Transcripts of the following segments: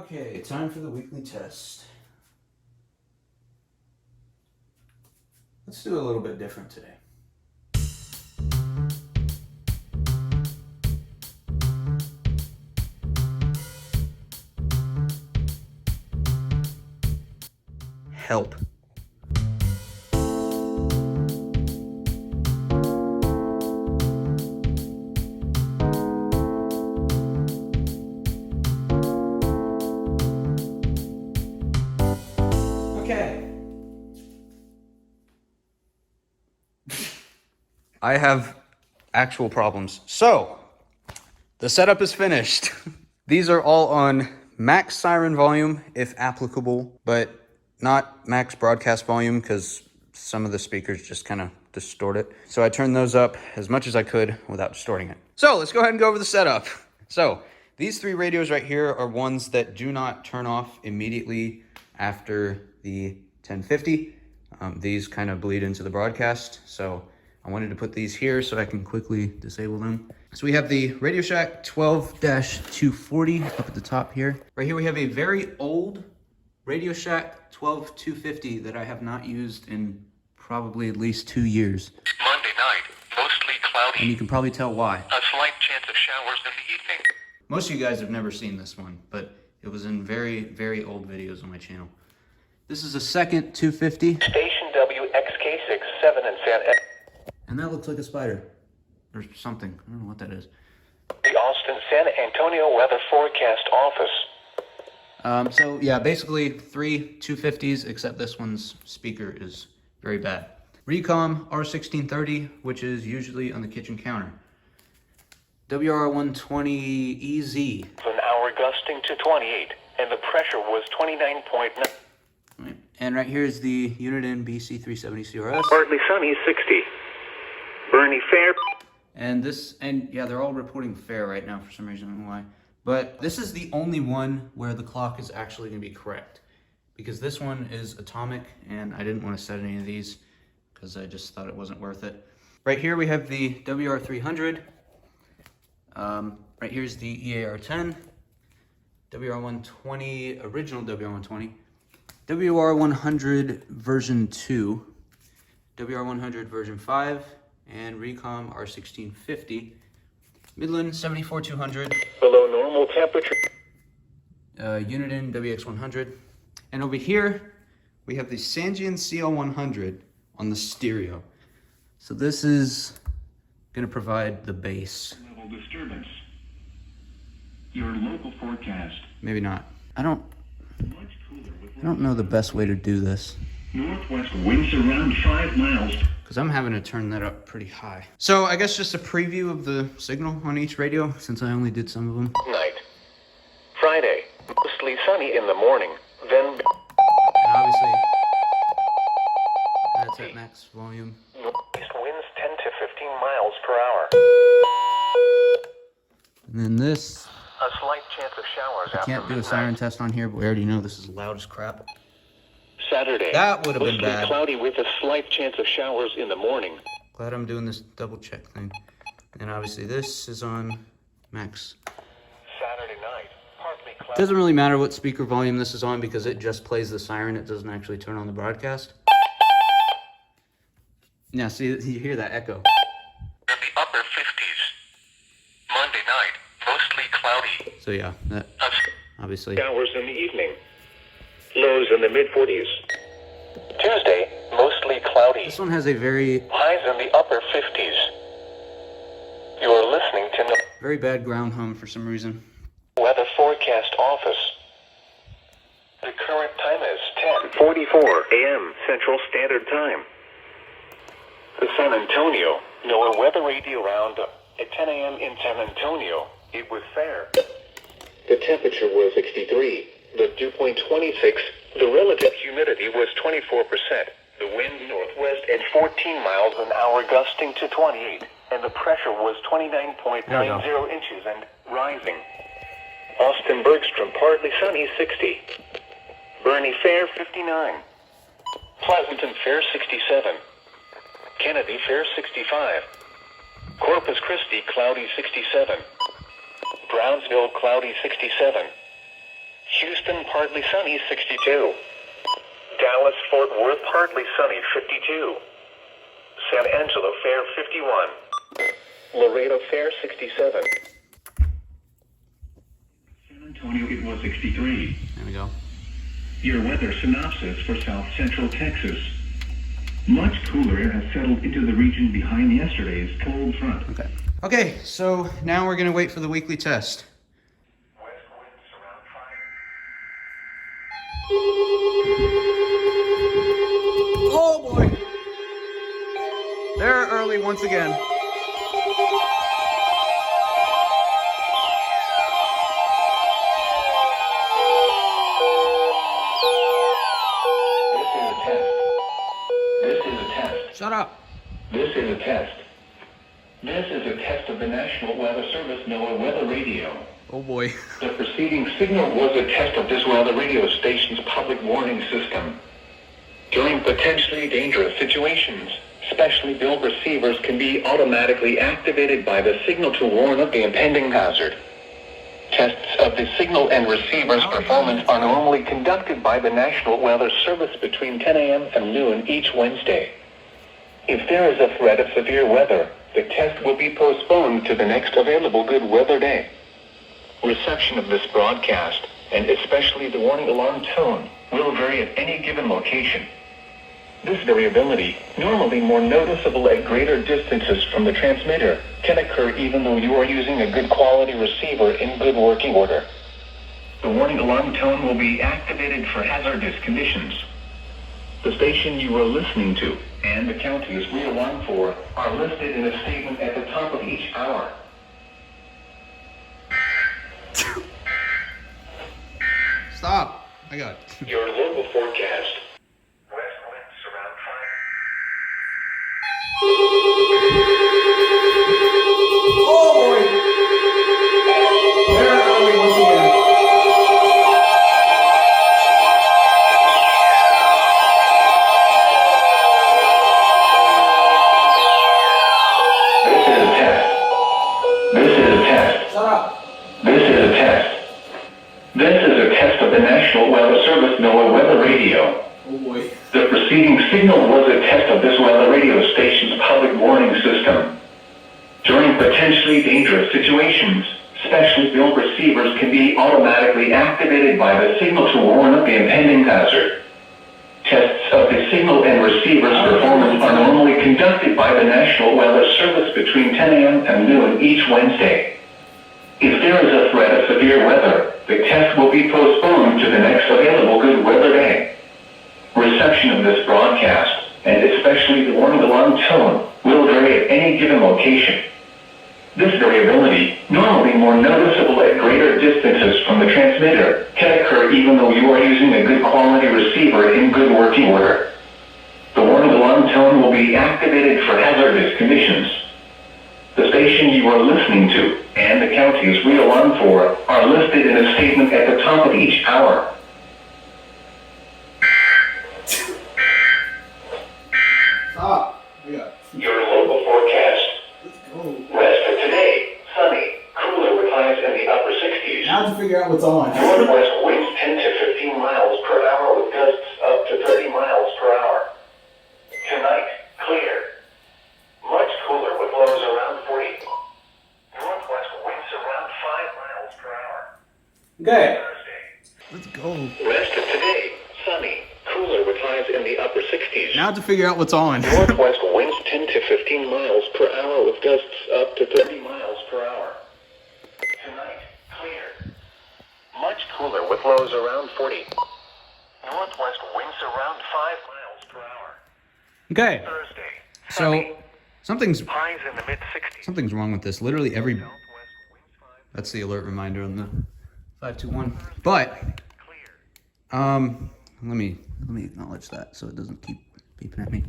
Okay, time for the weekly test. Let's do a little bit different today. Help. Okay. I have actual problems. So, the setup is finished. These are all on max siren volume, if applicable, but not max broadcast volume because some of the speakers just kind of distort it. So I turned those up as much as I could without distorting it. So let's go ahead and go over the setup. So these three radios right here are ones that do not turn off immediately after the 1050. These kind of bleed into the broadcast. So I wanted to put these here so I can quickly disable them. So we have the Radio Shack 12-240 up at the top here. Right here we have a very old Radio Shack 12-250 that I have not used in probably at least 2 years. Monday night, mostly cloudy. And you can probably tell why. A slight chance of showers in the evening. Most of you guys have never seen this one, but it was in very, very old videos on my channel. This is a second 250. Station WXK67 in San Ed. And that looks like a spider. Or something. I don't know what that is. The Austin San Antonio Weather Forecast Office. So yeah, basically 3 250s, except this one's speaker is very bad. Recom R1630, which is usually on the kitchen counter. WR120EZ. An hour gusting to 28, and the pressure was 29.9. Right. And right here is the Uniden BC370 CRS. Partly sunny, 60. Bernie Fair. And yeah, they're all reporting fair right now for some reason, I don't know why. But this is the only one where the clock is actually going to be correct. Because this one is atomic, and I didn't want to set any of these because I just thought it wasn't worth it. Right here we have the WR300. Right here's the EAR10. WR120, original WR120. WR100 version 2. WR100 version 5. And Recom R1650. Midland 74200. Below normal temperature. Uniden WX100. And over here, we have the Sangean CL100 on the stereo. So this is going to provide the bass. Level disturbance. Your local forecast. Maybe not. I don't know the best way to do this. Northwest winds around 5 miles. Because I'm having to turn that up pretty high. So I guess just a preview of the signal on each radio, since I only did some of them. Night. Friday, mostly sunny in the morning. Then. And obviously, that's at max volume. Northeast winds 10 to 15 miles per hour. And then this, A slight chance of showers I can't do a siren test on here, but we already know this is loud as crap. Saturday. That would have been mostly bad. Cloudy with a slight chance of showers in the morning. Glad I'm doing this double check thing. And obviously this is on max. Saturday night, partly It cloudy. doesn't really matter what speaker volume this is on because it just plays the siren. It doesn't actually turn on the broadcast. Now see, you hear that echo. In the upper 50s. Monday night, mostly cloudy. So yeah, that obviously. Showers in the evening. Lows in the mid-40s. Tuesday, mostly cloudy. This one has a very, Highs in the upper 50s. You are listening to the very bad ground hum for some reason. Weather Forecast Office. The current time is 10:44 a.m. Central Standard Time. The San Antonio NOAA Weather Radio Round at 10 a.m. in San Antonio. It was fair. The temperature was 63. The dew point 26. The relative humidity was 24%. The wind northwest at 14 miles an hour gusting to 28. And the pressure was 29.90 inches and rising. Austin Bergstrom, partly sunny, 60. Bernie Fair, 59. Pleasanton Fair, 67. Kennedy Fair, 65. Corpus Christi, cloudy, 67. Brownsville, cloudy, 67. Houston, partly sunny, 62. Dallas, Fort Worth, partly sunny, 52. San Angelo, fair, 51. Laredo, fair, 67. San Antonio, it was 63. There we go. Your weather synopsis for south central Texas. Much cooler air has settled into the region behind yesterday's cold front. Okay. Okay, so now we're gonna wait for the weekly test. West winds around 5. Oh boy! They're early once again. This is a test. Shut up. This is a test. This is a test of the National Weather Service NOAA weather radio. Oh boy. The preceding signal was a test of this weather radio station's public warning system. During potentially dangerous situations, specially built receivers can be automatically activated by the signal to warn of the impending hazard. Tests of the signal and receiver's performance are normally conducted by the National Weather Service between 10 a.m. and noon each Wednesday. If there is a threat of severe weather, the test will be postponed to the next available good weather day. Reception of this broadcast, and especially the warning alarm tone, will vary at any given location. This variability, normally more noticeable at greater distances from the transmitter, can occur even though you are using a good quality receiver in good working order. The warning alarm tone will be activated for hazardous conditions. The station you are listening to and the counties we alarm for are listed in a statement at the top of each hour. Stop. I got it. Your local forecast. West winds around 5. Oh boy. They're early once again. This is a test. This is a test. Shut up. This is a test. This is a test of the National Weather Service NOAA weather radio. Oh boy. The preceding signal was a test of this weather radio station's public warning system. During potentially dangerous situations, specially built receivers can be automatically activated by the signal to warn of the impending hazard. Tests of the signal and receiver's performance are normally conducted by the National Weather Service between 10 a.m. and noon each Wednesday. If there is a threat of severe weather, the test will be postponed to the next available good weather day. Reception of this broadcast, and especially the warning alarm tone, will vary at any given location. This variability, normally more noticeable at greater distances from the transmitter, can occur even though you are using a good quality receiver in good working order. The warning alarm tone will be activated for hazardous conditions. The station you are listening to and the counties we alarm for are listed in a statement at the top of each hour. Stop. I got it. Your local forecast. Let's go. Rest for today, sunny, cooler with highs in the upper 60s. Now to figure out what's on. Northwest winds 10 to 15 miles per hour with gusts up to 30 miles per hour. Tonight, clear. Much cooler with lows around 40. Northwest winds around 5 miles per hour. Okay. Thursday. Let's go. Rest of today, sunny, cooler with highs in the upper 60s. Now to figure out what's on. Northwest winds 10 to 15 miles per hour with gusts up to 30 miles per hour. Tonight, clear. Much cooler with lows around 40. Northwest winds around 5 miles per hour. Okay. Thursday, So sunny, something's highs in the mid-60s. something's wrong with this. Literally every Southwest winds 5 that's the alert reminder on the 521. But clear. let me acknowledge that so it doesn't keep beeping at me.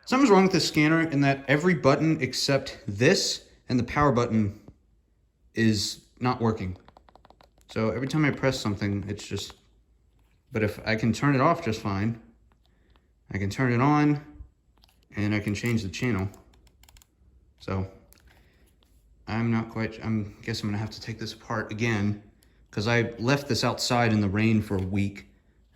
Something's wrong with this scanner in that every button except this and the power button is not working. So every time I press something, it's just, but if I can turn it off just fine, I can turn it on and I can change the channel. So I'm not quite, I guess I'm gonna have to take this apart again because I left this outside in the rain for a week,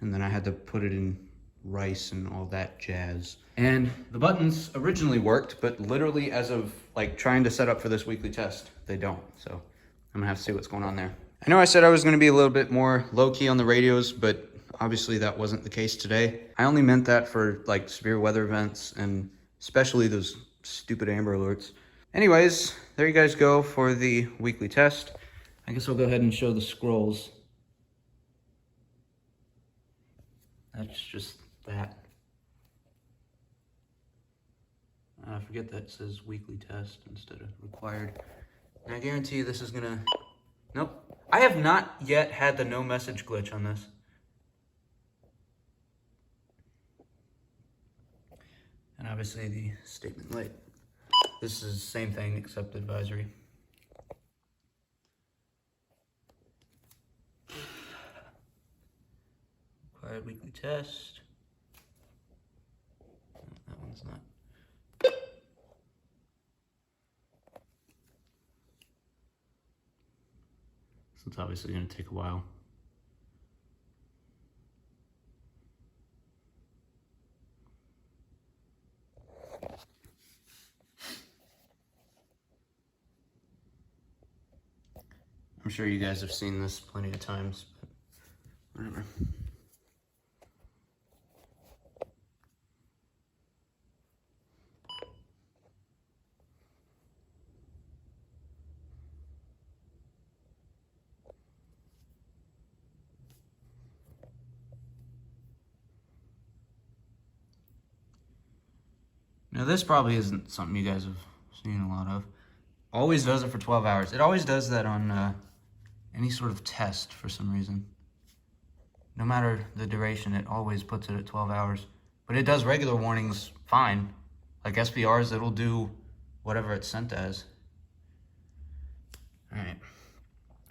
and then I had to put it in rice and all that jazz. And the buttons originally worked, but literally as of like trying to set up for this weekly test, they don't. So I'm gonna have to see what's going on there. I know I said I was gonna be a little bit more low-key on the radios, but obviously that wasn't the case today. I only meant that for like severe weather events and especially those stupid Amber Alerts. Anyways, there you guys go for the weekly test. I guess I'll go ahead and show the scrolls. That's just that. I forget that says weekly test instead of required. And I guarantee you this is gonna, nope. I have not yet had the no message glitch on this. And obviously the statement light. This is the same thing except advisory. Required weekly test. That one's not. So it's obviously going to take a while. I'm sure you guys have seen this plenty of times, but whatever. Now this probably isn't something you guys have seen a lot of. Always does it for 12 hours. It always does that on any sort of test for some reason. No matter the duration, it always puts it at 12 hours. But it does regular warnings fine. Like SBRs, it'll do whatever it's sent as. Alright.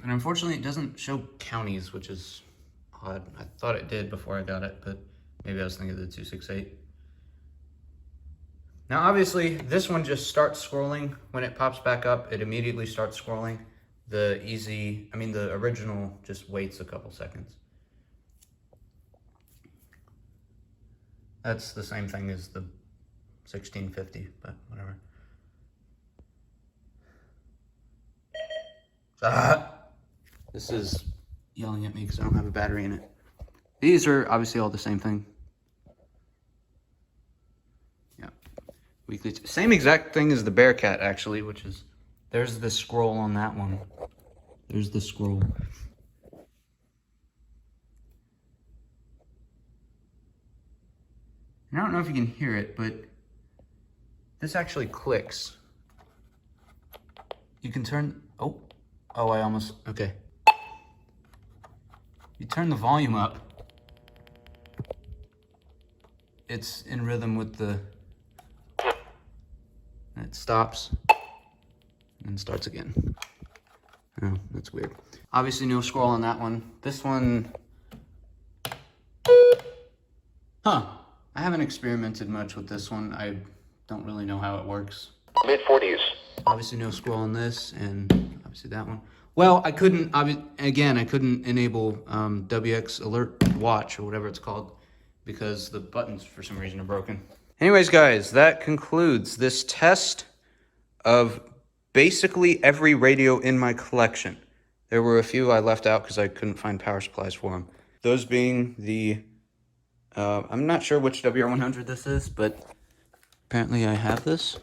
And unfortunately, it doesn't show counties, which is odd. I thought it did before I got it, but maybe I was thinking of the 268. Now, obviously, this one just starts scrolling. When it pops back up, it immediately starts scrolling. The original just waits a couple seconds. That's the same thing as the 1650, but whatever. This is yelling at me because I don't have a battery in it. These are obviously all the same thing. Yeah. Weekly, same exact thing as the Bearcat, actually, which is, there's the scroll on that one. There's the scroll. And I don't know if you can hear it, but this actually clicks. You can turn, oh, I almost, okay. You turn the volume up. It's in rhythm with the, and it stops and starts again. Oh, that's weird. Obviously no scroll on that one. This one, I haven't experimented much with this one. I don't really know how it works. Mid-40s. Obviously no scroll on this, and obviously that one. Well, I couldn't enable WX Alert Watch, or whatever it's called, because the buttons for some reason are broken. Anyways, guys, that concludes this test of basically every radio in my collection. There were a few I left out because I couldn't find power supplies for them. Those being the, I'm not sure which WR100 this is, but apparently I have this.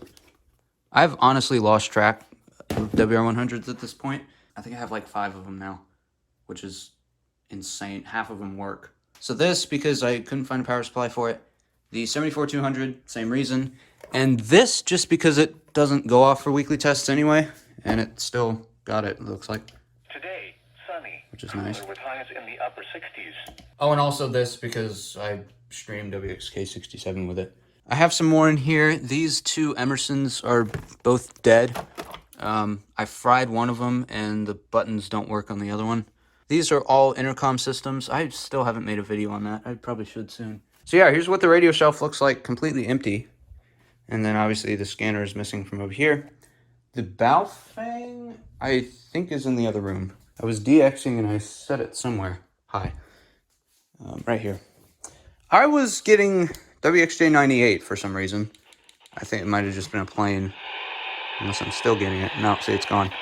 I've honestly lost track of WR100s at this point. I think I have like 5 of them now, which is insane. Half of them work. So this, because I couldn't find a power supply for it. The 74200, same reason. And this, just because it doesn't go off for weekly tests anyway, and it still got it looks like. Today, sunny. Which is nice. With highs in the upper 60s. Oh, and also this, because I streamed WXK67 with it. I have some more in here. These two Emersons are both dead. I fried one of them, and the buttons don't work on the other one. These are all intercom systems. I still haven't made a video on that. I probably should soon. So yeah, here's what the radio shelf looks like, completely empty. And then obviously the scanner is missing from over here. The Baofeng, I think, is in the other room. I was DXing and I set it somewhere. Hi. Right here. I was getting WXK98 for some reason. I think it might have just been a plane. Unless I'm still getting it. No, see, it's gone.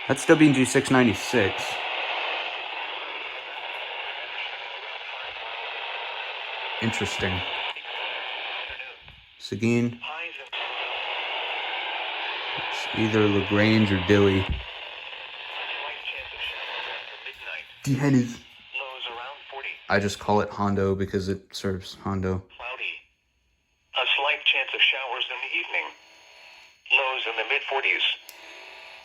That's WXK696. Interesting. Seguin. It's either LaGrange or Dilley. Dennis. I just call it Hondo because it serves Hondo. Cloudy. A slight chance of showers in the evening. Lows in the mid-40s.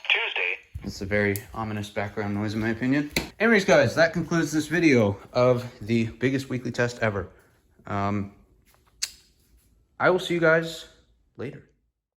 Tuesday. It's a very ominous background noise in my opinion. Anyways, guys, that concludes this video of the biggest weekly test ever. I will see you guys later.